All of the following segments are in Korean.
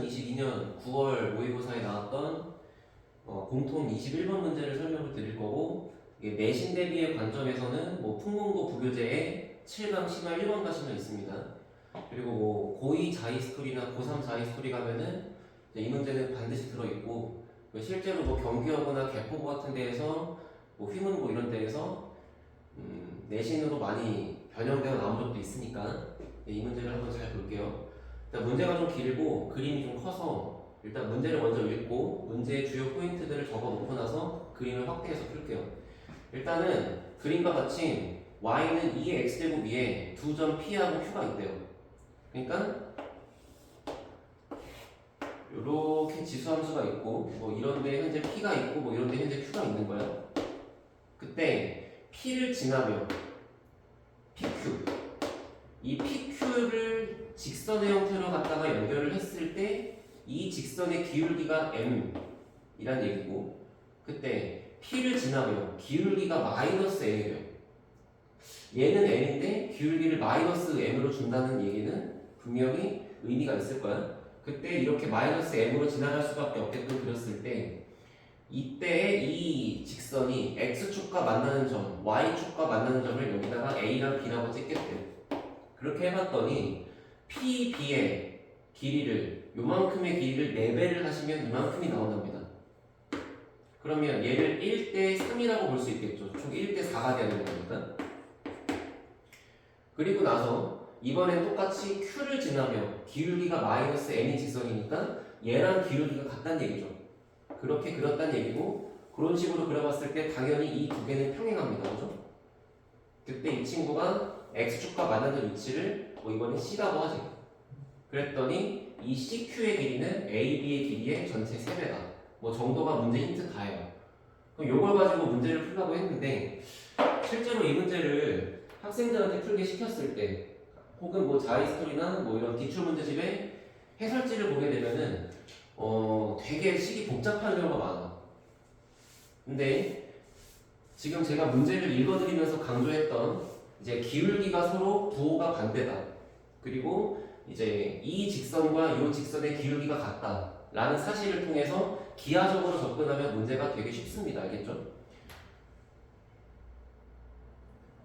2022년 9월 모의고사에 나왔던 공통 21번 문제를 설명을 드릴 거고, 이게 내신 대비의 관점에서는 풍문고 부교재에 7강 심화 1번 가시면 있습니다. 그리고 고2 자이스토리나 고3 자이스토리 가면은 이 문제는 반드시 들어있고, 실제로 경기여고나 개포고 같은 데에서 휘문고 이런 데에서 내신으로 많이 변형되어 나온 적도 있으니까 이 문제를 한번 잘 볼게요. 일단 문제가 좀 길고 그림이 좀 커서 일단 문제를 먼저 읽고 문제의 주요 포인트들을 적어 놓고 나서 그림을 확대해서 풀게요. 일단은 그림과 같이 y는 2의 x제곱 위에 두 점 p하고 q가 있대요. 그러니까 이렇게 지수함수가 있고 이런데 현재 p가 있고 이런데 현재 q가 있는 거야. 그때 p를 지나면 pq, 이 pq를 직선의 형태로 갖다가 연결을 했을 때 이 직선의 기울기가 m이란 얘기고, 그때 p를 지나면 기울기가 마이너스 m이래요. 얘는 m인데 기울기를 마이너스 m으로 준다는 얘기는 분명히 의미가 있을 거야. 그때 이렇게 마이너스 m으로 지나갈 수밖에 없게끔 그렸을 때 이때 이 직선이 x축과 만나는 점, y축과 만나는 점을 여기다가 a랑 b라고 찍겠대요. 그렇게 해봤더니 PB의 길이를, 요만큼의 길이를 4배를 하시면 이만큼이 나온답니다. 그러면 얘를 1대 3이라고 볼 수 있겠죠. 총 1대 4가 되는 거니까. 그리고 나서 이번엔 똑같이 Q를 지나면 기울기가 마이너스 n인 직선이니까 얘랑 기울기가 같다는 얘기죠. 그렇게 그렸다는 얘기고, 그런 식으로 그려봤을 때 당연히 이 두 개는 평행합니다. 그죠? 그때 이 친구가 x축과 만나는 위치를 이번엔 c라고 하지. 그랬더니 이 CQ의 길이는 AB의 길이의 전체 3배다. 정도가 문제 힌트 다예요. 그럼 요걸 가지고 문제를 풀라고 했는데, 실제로 이 문제를 학생들한테 풀게 시켰을 때, 혹은 자이스토리나 이런 기출문제집에 해설지를 보게 되면은 되게 식이 복잡한 경우가 많아. 근데 지금 제가 문제를 읽어드리면서 강조했던 이제 기울기가 서로 부호가 반대다. 그리고 이제 이 직선과 이 직선의 기울기가 같다 라는 사실을 통해서 기하적으로 접근하면 문제가 되게 쉽습니다. 알겠죠?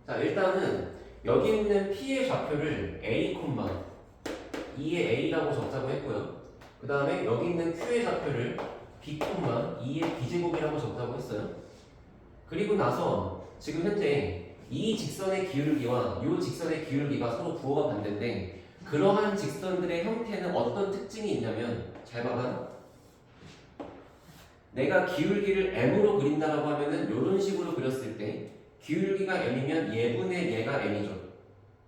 자, 일단은 여기 있는 P의 좌표를 A, 2의 A라고 적자고 했고요. 그 다음에 여기 있는 Q의 좌표를 B, 2의 B제곱이라고 적자고 했어요. 그리고 나서 지금 현재 이 직선의 기울기와 이 직선의 기울기가 서로 부호가 반대인데, 그러한 직선들의 형태는 어떤 특징이 있냐면, 잘 봐봐. 내가 기울기를 m으로 그린다라고 하면은 이런 식으로 그렸을 때 기울기가 m이면 얘분의 얘가 m이죠.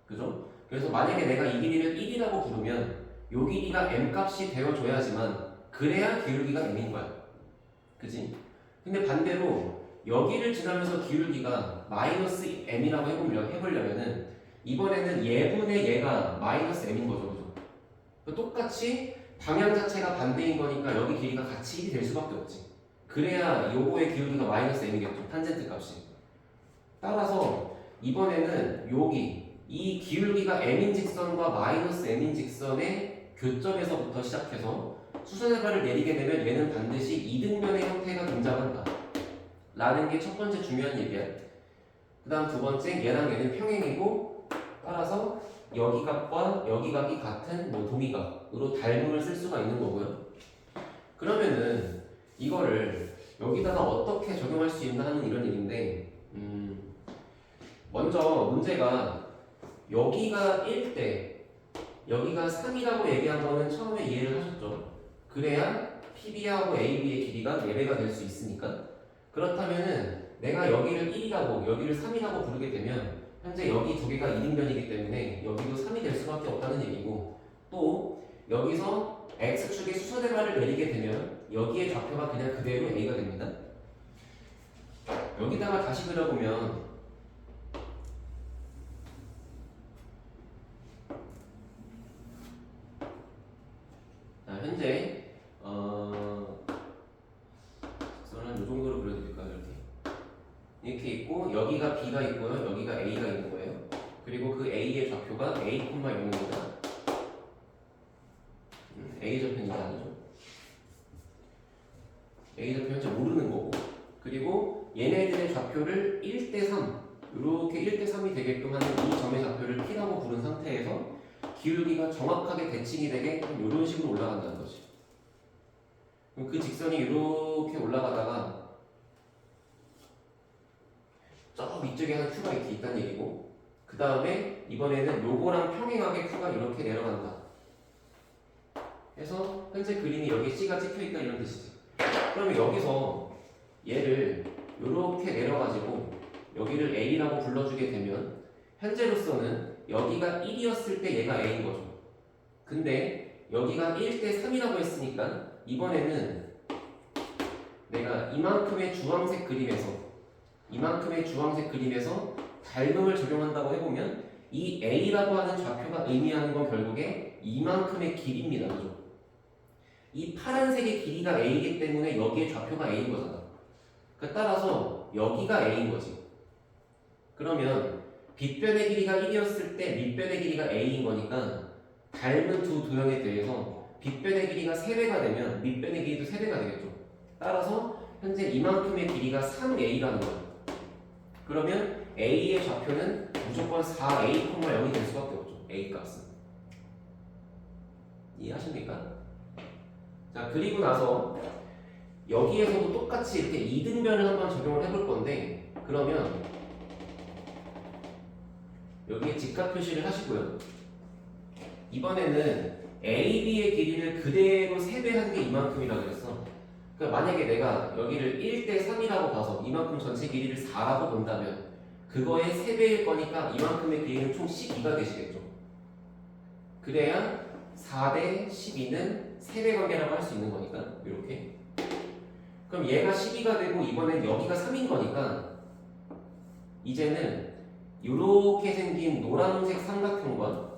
그죠? 그래서 만약에 내가 이 길이를 1이라고 부르면 이 길이가 m 값이 되어줘야지만 그래야 기울기가 m인 거야. 그지? 근데 반대로 여기를 지나면서 기울기가 마이너스 m이라고 해보려면은 이번에는 얘분의 얘가 마이너스 m인 거죠. 그죠? 똑같이 방향 자체가 반대인 거니까 여기 길이가 같이 1이 될 수밖에 없지. 그래야 요거의 기울기가 마이너스 m이겠죠. 탄젠트 값이. 따라서 이번에는 여기 이 기울기가 m인 직선과 마이너스 m인 직선의 교점에서부터 시작해서 수선해발을 내리게 되면 얘는 반드시 이등변의 형태가 등장한다 라는 게 첫 번째 중요한 얘기야. 그 다음 두 번째, 얘랑 얘는 평행이고, 따라서 여기 각과 여기 각이 같은 동의각으로 닮음을 쓸 수가 있는 거고요. 그러면은 이거를 여기다가 어떻게 적용할 수 있나 하는 이런 얘기인데, 먼저 문제가 여기가 1대 여기가 3이라고 얘기한 거는 처음에 이해를 하셨죠. 그래야 PB하고 AB의 길이가 4배가 될 수 있으니까. 그렇다면은 내가 여기를 1이라고 여기를 3이라고 부르게 되면 현재 여기 두 개가 1인변이기 때문에 여기도 3이 될 수밖에 없다는 얘기고, 또 여기서 X축의 수선해발을 내리게 되면 여기의 좌표가 그냥 그대로 A가 됩니다. 여기다가 다시 그려보면 자, 현재 저는 이 정도로 그려드릴까요? 이렇게 있고, 여기가 B가 있고요, 여기가 A가 있는 거예요. 그리고 그 A의 좌표가 A, 0입니다. A 좌표는 이게 아니죠. 이렇게 1대3이 되게끔 하는 이 점의 좌표를 P라고 부른 상태에서 기울기가 정확하게 대칭이 되게 이런 식으로 올라간다는 거지. 그럼 그 직선이 이렇게 올라가다가 저 위쪽에 한 Q가 이렇게 있다는 얘기고, 그 다음에 이번에는 요거랑 평행하게 Q가 이렇게 내려간다 해서 현재 그림이 여기 C가 찍혀있다 이런 뜻이지. 그러면 여기서 얘를 이렇게 내려가지고 여기를 A라고 불러주게 되면 현재로서는 여기가 1이었을 때 얘가 A인 거죠. 근데 여기가 1대3이라고 했으니까 이번에는 내가 이만큼의 주황색 그림에서 닮음을 적용한다고 해보면 이 A라고 하는 좌표가 의미하는 건 결국에 이만큼의 길이입니다. 그죠? 이 파란색의 길이가 A이기 때문에 여기에 좌표가 A인 거잖아. 따라서 여기가 A인 거지. 그러면 빗변의 길이가 1이었을 때 밑변의 길이가 A인 거니까 닮은 두 도형에 대해서 빗변의 길이가 3배가 되면 밑변의 길이도 3배가 되겠죠. 따라서 현재 이만큼의 길이가 3A라는 거예요. 그러면 A의 좌표는 무조건 4A,0이 될 수밖에 없죠. A 값은. 이해하십니까? 자, 그리고 나서 여기에서도 똑같이 이렇게 이등변을 한번 적용을 해볼 건데, 그러면 여기에 직각 표시를 하시고요. 이번에는 AB의 길이를 그대로 3배한 게 이만큼이라고 그랬어. 그러니까 만약에 내가 여기를 1대3이라고 봐서 이만큼 전체 길이를 4라고 본다면 그거의 3배일 거니까 이만큼의 길이는 총 12가 되시겠죠. 그래야 4대 12는 3배 관계라고 할 수 있는 거니까 이렇게. 그럼 얘가 12가 되고 이번엔 여기가 3인 거니까 이제는 이렇게 생긴 노란색 삼각형과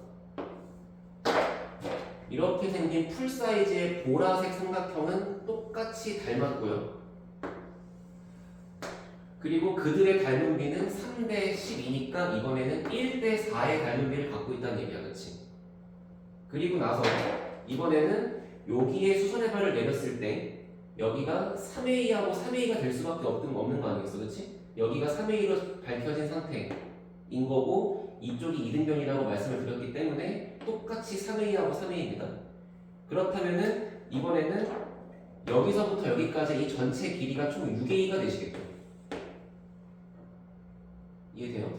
이렇게 생긴 풀 사이즈의 보라색 삼각형은 똑같이 닮았고요. 그리고 그들의 닮은 비는 3대 10이니까 이번에는 1대 4의 닮은 비를 갖고 있다는 얘기야, 그렇지? 그리고 나서 이번에는 여기에 수선의 발을 내렸을 때 여기가 3A하고 3A가 될 수밖에 없는 거 아니겠어, 그렇지? 여기가 3A로 밝혀진 상태인 거고 이쪽이 이등변이라고 말씀을 드렸기 때문에 똑같이 3A하고 3A입니다. 그렇다면은 이번에는 여기서부터 여기까지 이 전체 길이가 총 6A가 되시겠죠. 이해돼요?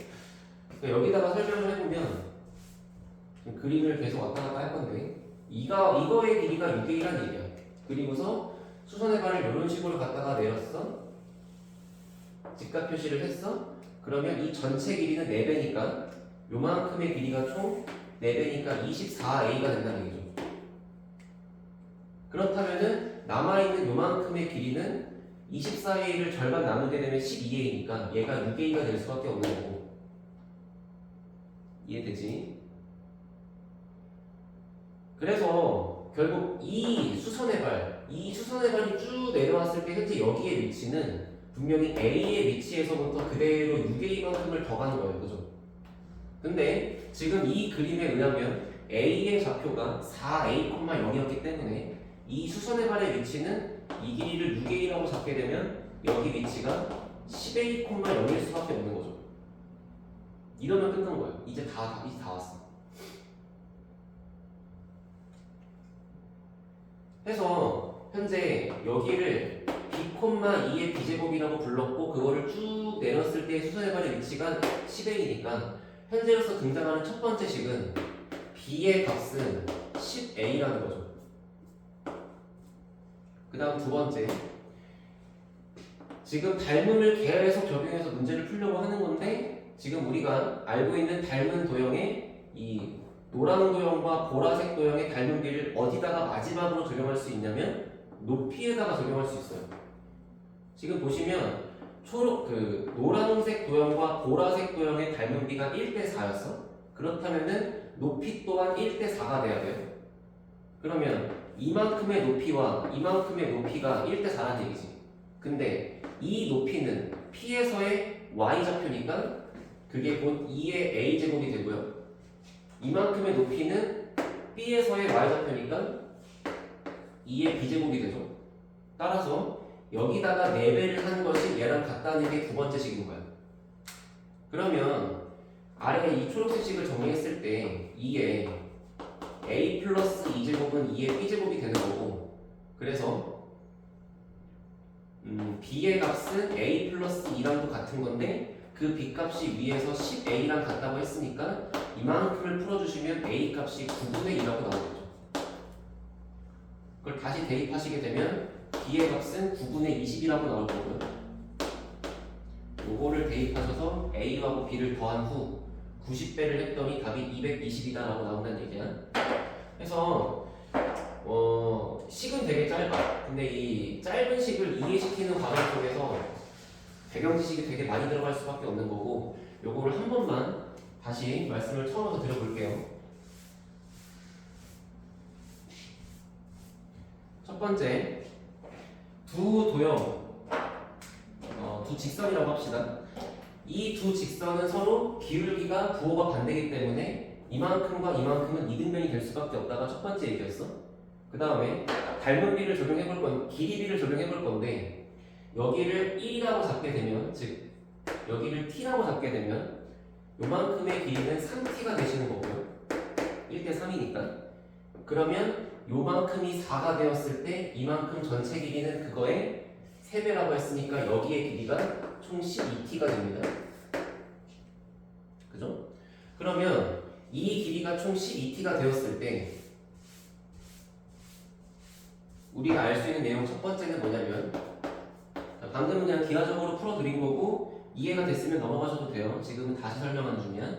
그러니까 여기다가 설명을 해보면 그림을 계속 왔다 갔다 할 건데 이거의 길이가 6A란 얘기야. 그리고서 수선의 발을 이런 식으로 갖다가 내렸어. 직각 표시를 했어. 그러면 이 전체 길이는 4배니까 요만큼의 길이가 총 4배니까 24A가 된다는 얘기죠. 그렇다면은 남아있는 요만큼의 길이는 24A를 절반 나누게 되면 12A니까 얘가 6A가 될 수밖에 없는 거고. 이해되지? 그래서 결국 이 수선의 발이 쭉 내려왔을 때 현재 여기의 위치는 분명히 A의 위치에서부터 그대로 6A만큼을 더 가는 거예요. 그죠? 근데 지금 이 그림에 의하면 A의 좌표가 4A,0이었기 때문에 이 수선의 발의 위치는 이 길이를 6A라고 잡게 되면 여기 위치가 10A,0일 수밖에 없는 거죠. 이러면 끝난 거예요. 이제 다 왔어. 해서 현재 여기를 B,2의 B제곱이라고 불렀고 그거를 쭉 내렸을 때 수선의 발의 위치가 10A니까 현재로서 등장하는 첫 번째 식은 B의 값은 10A라는 거죠. 그 다음 두 번째, 지금 닮음을 계속 적용해서 문제를 풀려고 하는 건데 지금 우리가 알고 있는 닮은 도형의 이 노란 도형과 보라색 도형의 닮은 비를 어디다가 마지막으로 적용할 수 있냐면 높이에다가 적용할 수 있어요. 지금 보시면 노란색 도형과 보라색 도형의 닮은 비가 1대 4였어. 그렇다면은 높이 또한 1대 4가 돼야 돼요. 그러면 이만큼의 높이와 이만큼의 높이가 1대 4라는 얘기지. 근데 이 높이는 P에서의 Y좌표니까 그게 곧 2의 A제곱이 되고요. 이만큼의 높이는 B에서의 Y좌표니까 2의 B제곱이 되죠. 따라서 여기다가 4배를 한 것이 얘랑 같다는 게 두 번째 식인 거야. 그러면 아래 이 초록색 식을 정리했을 때 이게 a 플러스 2제곱은 2의 b제곱이 되는 거고, 그래서 b의 값은 a 플러스 2랑도 같은 건데 그 b 값이 위에서 10a랑 같다고 했으니까 이만큼을 풀어주시면 a 값이 9분의 2라고 나오겠죠. 그걸 다시 대입하시게 되면 b의 값은 9분의 20이라고 나올 거고요. 요거를 대입하셔서 a하고 b를 더한 후 90배를 했더니 답이 220이다라고 나온다는 얘기야. 그래서 식은 되게 짧아. 근데 이 짧은 식을 이해시키는 과정 속에서 배경 지식이 되게 많이 들어갈 수밖에 없는 거고, 요거를 한 번만 다시 말씀을 처음부터 드려볼게요. 첫 번째, 두 도형, 두 직선이라고 합시다. 이 두 직선은 서로 기울기가 부호가 반대이기 때문에 이만큼과 이만큼은 이등변이 될 수밖에 없다가 첫 번째 얘기였어. 그 다음에 닮은 비를 적용해볼 건, 길이 비를 적용해볼 건데, 여기를 1이라고 잡게 되면, 즉 여기를 t라고 잡게 되면 요만큼의 길이는 3t가 되시는 거고요. 1대 3이니까. 그러면 요만큼이 4가 되었을 때 이만큼 전체 길이는 그거의 3배라고 했으니까 여기의 길이가 총 12t가 됩니다. 그죠? 그러면 이 길이가 총 12t가 되었을 때 우리가 알 수 있는 내용 첫 번째는 뭐냐면, 방금은 그냥 기하적으로 풀어드린 거고 이해가 됐으면 넘어가셔도 돼요. 지금은 다시 설명하는 중이야.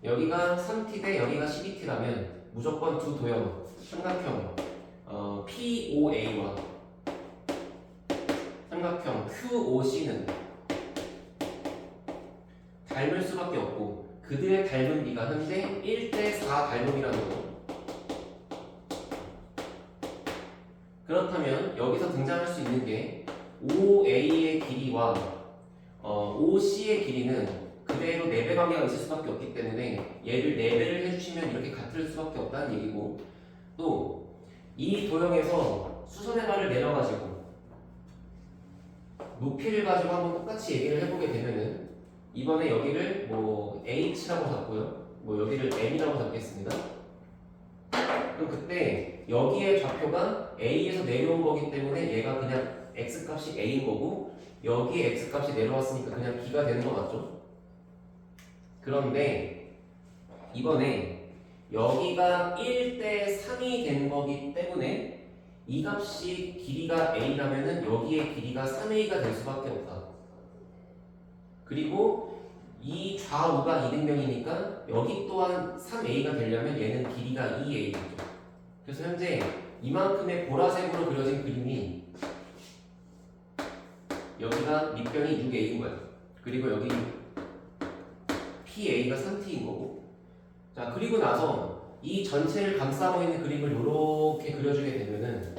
여기가 3t 대 여기가 12t라면 무조건 두 도형, 삼각형 POA와 삼각형 QOC는 닮을 수밖에 없고, 그들의 닮은 비가 현재 1대 4 닮음이라는 거. 그렇다면 여기서 등장할 수 있는 게 OA의 길이와 OC의 길이는 그대로 4배 관계가 있을 수밖에 없기 때문에 얘를 4배를 해주시면 이렇게 같을 수밖에 없다는 얘기고, 또 이 도형에서 수선의 발을 내려가지고 높이를 가지고 한번 똑같이 얘기를 해보게 되면은, 이번에 여기를 뭐 h라고 잡고요, 뭐 여기를 m이라고 잡겠습니다. 그럼 그때 여기의 좌표가 a에서 내려온 거기 때문에 얘가 그냥 x값이 a인 거고, 여기에 x값이 내려왔으니까 그냥 b가 되는 거 맞죠? 그런데 이번에 여기가 1대 3이 된 거기 때문에 이 값이 길이가 a라면은 여기의 길이가 3a가 될 수밖에 없다. 그리고 이 좌우가 이등변이니까 여기 또한 3a가 되려면 얘는 길이가 2a겠죠. 그래서 현재 이만큼의 보라색으로 그려진 그림이 여기가 밑변이 6a인 거야. 그리고 여기 PA가 3t인 거고. 자, 그리고 나서 이 전체를 감싸고 있는 그림을 이렇게 그려주게 되면은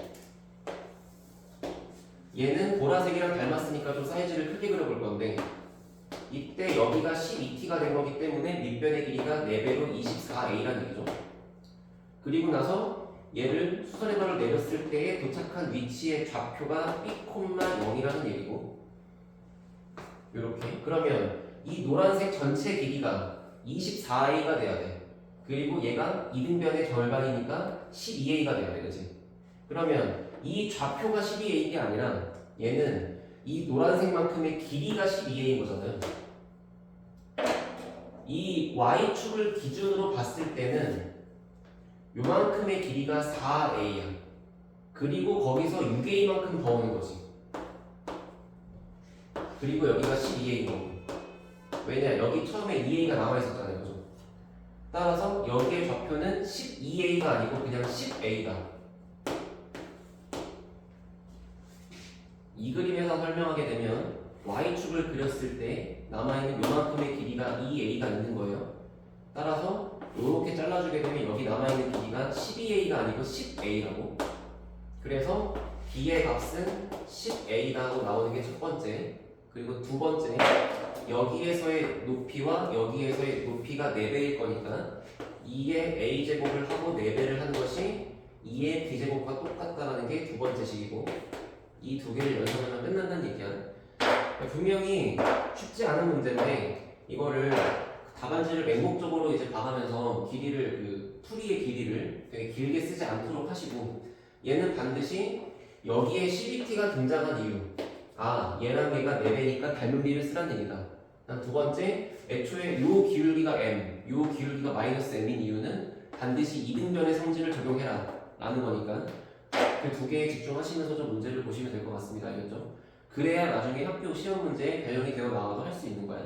얘는 보라색이랑 닮았으니까 좀 사이즈를 크게 그려볼 건데, 이때 여기가 12t가 된 거기 때문에 밑변의 길이가 4배로 24a라는 얘기죠. 그리고 나서 얘를 수선의 발로 내렸을 때에 도착한 위치의 좌표가 b,0이라는 얘기고, 이렇게. 그러면 이 노란색 전체 길이가 24a가 돼야 돼. 그리고 얘가 이등변의 절반이니까 12a가 돼야 돼, 그치? 그러면 이 좌표가 12a인 게 아니라 얘는 이 노란색만큼의 길이가 12a인 거잖아요. 이 y축을 기준으로 봤을 때는 요만큼의 길이가 4a야. 그리고 거기서 6a만큼 더 오는 거지. 그리고 여기가 12a인 거고. 왜냐, 여기 처음에 2a가 남아있었잖아요, 그죠? 따라서 여기의 좌표는 12a가 아니고 그냥 10a다. 이 그림에서 설명하게 되면 y축을 그렸을 때 남아있는 요만큼의 길이가 2a가 있는 거예요. 따라서 이렇게 잘라주게 되면 여기 남아있는 길이가 12a가 아니고 10a라고. 그래서 b의 값은 10a라고 나오는 게 첫 번째. 그리고 두 번째, 여기에서의 높이와 여기에서의 높이가 4배일 거니까 2의 a제곱을 하고 4배를 하는 것이 2의 b제곱과 똑같다라는 게 두 번째 식이고, 이 두 개를 연산하면 끝난다는 얘기야. 분명히 쉽지 않은 문제인데 이거를 답안지를 맹목적으로 이제 봐가면서 길이를 그 풀이의 길이를 되게 길게 쓰지 않도록 하시고 얘는 반드시 여기에 CBT가 등장한 이유 얘랑 얘가 4배니까 닮은 비를 쓰란 얘기다. 두 번째 애초에 요 기울기가 m 요 기울기가 마이너스 m인 이유는 반드시 이등변의 성질을 적용해라 라는 거니까 그 두 개에 집중하시면서 좀 문제를 보시면 될 것 같습니다. 알겠죠? 그래야 나중에 학교 시험 문제에 변형이 되어 나와도 할 수 있는 거야.